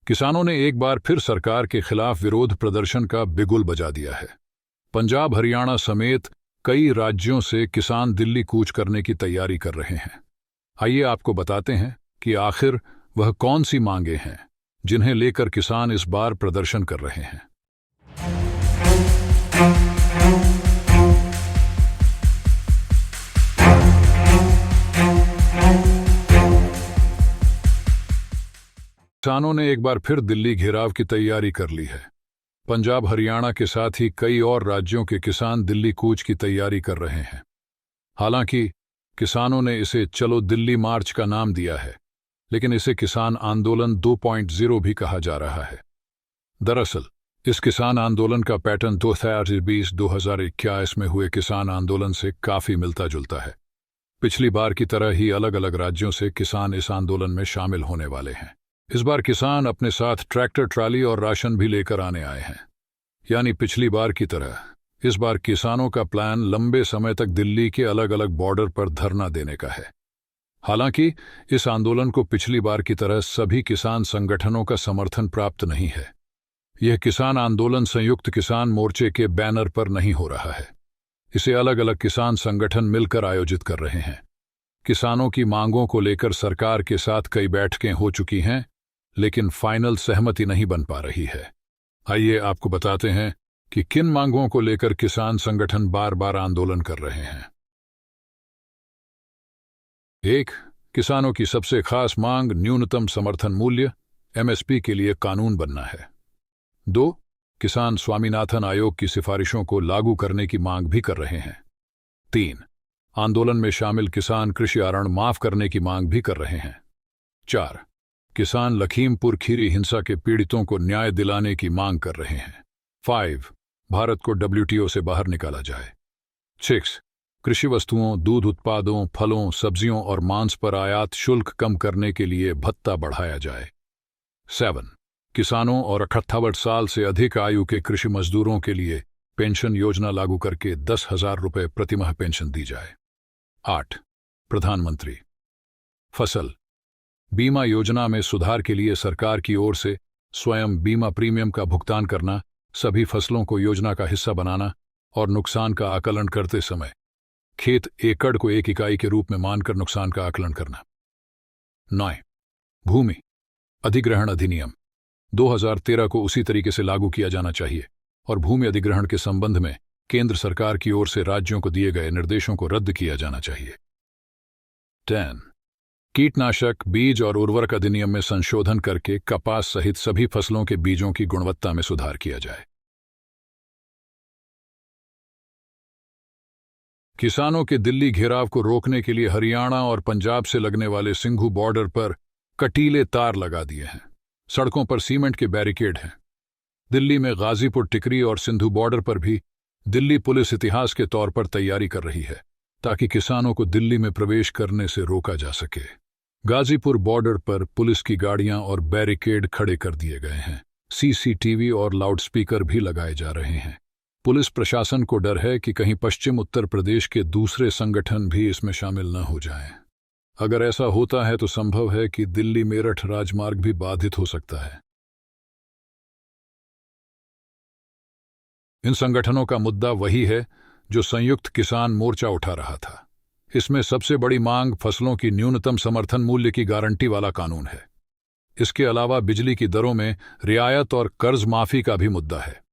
किसानों ने एक बार फिर सरकार के खिलाफ विरोध प्रदर्शन का बिगुल बजा दिया है। पंजाब, हरियाणा समेत कई राज्यों से किसान दिल्ली कूच करने की तैयारी कर रहे हैं। आइए आपको बताते हैं कि आखिर वह कौन सी मांगे हैं जिन्हें लेकर किसान इस बार प्रदर्शन कर रहे हैं। किसानों ने एक बार फिर दिल्ली घेराव की तैयारी कर ली है। पंजाब, हरियाणा के साथ ही कई और राज्यों के किसान दिल्ली कूच की तैयारी कर रहे हैं। हालांकि किसानों ने इसे चलो दिल्ली मार्च का नाम दिया है, लेकिन इसे किसान आंदोलन 2.0 भी कहा जा रहा है। दरअसल इस किसान आंदोलन का पैटर्न 2020-2021 में हुए किसान आंदोलन से काफी मिलता जुलता है। पिछली बार की तरह ही अलग अलग राज्यों से किसान इस आंदोलन में शामिल होने वाले हैं। इस बार किसान अपने साथ ट्रैक्टर, ट्राली और राशन भी लेकर आने आए हैं। यानी पिछली बार की तरह इस बार किसानों का प्लान लंबे समय तक दिल्ली के अलग अलग बॉर्डर पर धरना देने का है। हालांकि इस आंदोलन को पिछली बार की तरह सभी किसान संगठनों का समर्थन प्राप्त नहीं है। यह किसान आंदोलन संयुक्त किसान मोर्चे के बैनर पर नहीं हो रहा है। इसे अलग अलग किसान संगठन मिलकर आयोजित कर रहे हैं। किसानों की मांगों को लेकर सरकार के साथ कई बैठकें हो चुकी हैं, लेकिन फाइनल सहमति नहीं बन पा रही है। आइए आपको बताते हैं कि किन मांगों को लेकर किसान संगठन बार बार आंदोलन कर रहे हैं। 1. किसानों की सबसे खास मांग न्यूनतम समर्थन मूल्य (MSP) के लिए कानून बनना है। 2. किसान स्वामीनाथन आयोग की सिफारिशों को लागू करने की मांग भी कर रहे हैं। 3. आंदोलन में शामिल किसान कृषि अरण माफ करने की मांग भी कर रहे हैं। 4. किसान लखीमपुर खीरी हिंसा के पीड़ितों को न्याय दिलाने की मांग कर रहे हैं। 5. भारत को WTO से बाहर निकाला जाए। 6. कृषि वस्तुओं, दूध उत्पादों, फलों, सब्जियों और मांस पर आयात शुल्क कम करने के लिए भत्ता बढ़ाया जाए। 7. किसानों और 58 साल से अधिक आयु के कृषि मजदूरों के लिए पेंशन योजना लागू करके 10,000 रुपये प्रतिमाह पेंशन दी जाए। 8. प्रधानमंत्री फसल बीमा योजना में सुधार के लिए सरकार की ओर से स्वयं बीमा प्रीमियम का भुगतान करना, सभी फसलों को योजना का हिस्सा बनाना और नुकसान का आकलन करते समय खेत एकड़ को 1 इकाई के रूप में मानकर नुकसान का आकलन करना। 9. भूमि अधिग्रहण अधिनियम 2013 को उसी तरीके से लागू किया जाना चाहिए और भूमि अधिग्रहण के संबंध में केंद्र सरकार की ओर से राज्यों को दिए गए निर्देशों को रद्द किया जाना चाहिए। 10. कीटनाशक, बीज और उर्वरक अधिनियम में संशोधन करके कपास सहित सभी फसलों के बीजों की गुणवत्ता में सुधार किया जाए। किसानों के दिल्ली घेराव को रोकने के लिए हरियाणा और पंजाब से लगने वाले सिंघू बॉर्डर पर कटीले तार लगा दिए हैं। सड़कों पर सीमेंट के बैरिकेड हैं। दिल्ली में गाजीपुर, टिकरी और सिंधु बॉर्डर पर भी दिल्ली पुलिस इतिहास के तौर पर तैयारी कर रही है ताकि किसानों को दिल्ली में प्रवेश करने से रोका जा सके। गाजीपुर बॉर्डर पर पुलिस की गाड़ियां और बैरिकेड खड़े कर दिए गए हैं। CCTV और लाउडस्पीकर भी लगाए जा रहे हैं। पुलिस प्रशासन को डर है कि कहीं पश्चिम उत्तर प्रदेश के दूसरे संगठन भी इसमें शामिल न हो जाएं। अगर ऐसा होता है तो संभव है कि दिल्ली मेरठ राजमार्ग भी बाधित हो सकता है। इन संगठनों का मुद्दा वही है जो संयुक्त किसान मोर्चा उठा रहा था। इसमें सबसे बड़ी मांग फसलों की न्यूनतम समर्थन मूल्य की गारंटी वाला कानून है। इसके अलावा बिजली की दरों में रियायत और कर्ज माफी का भी मुद्दा है।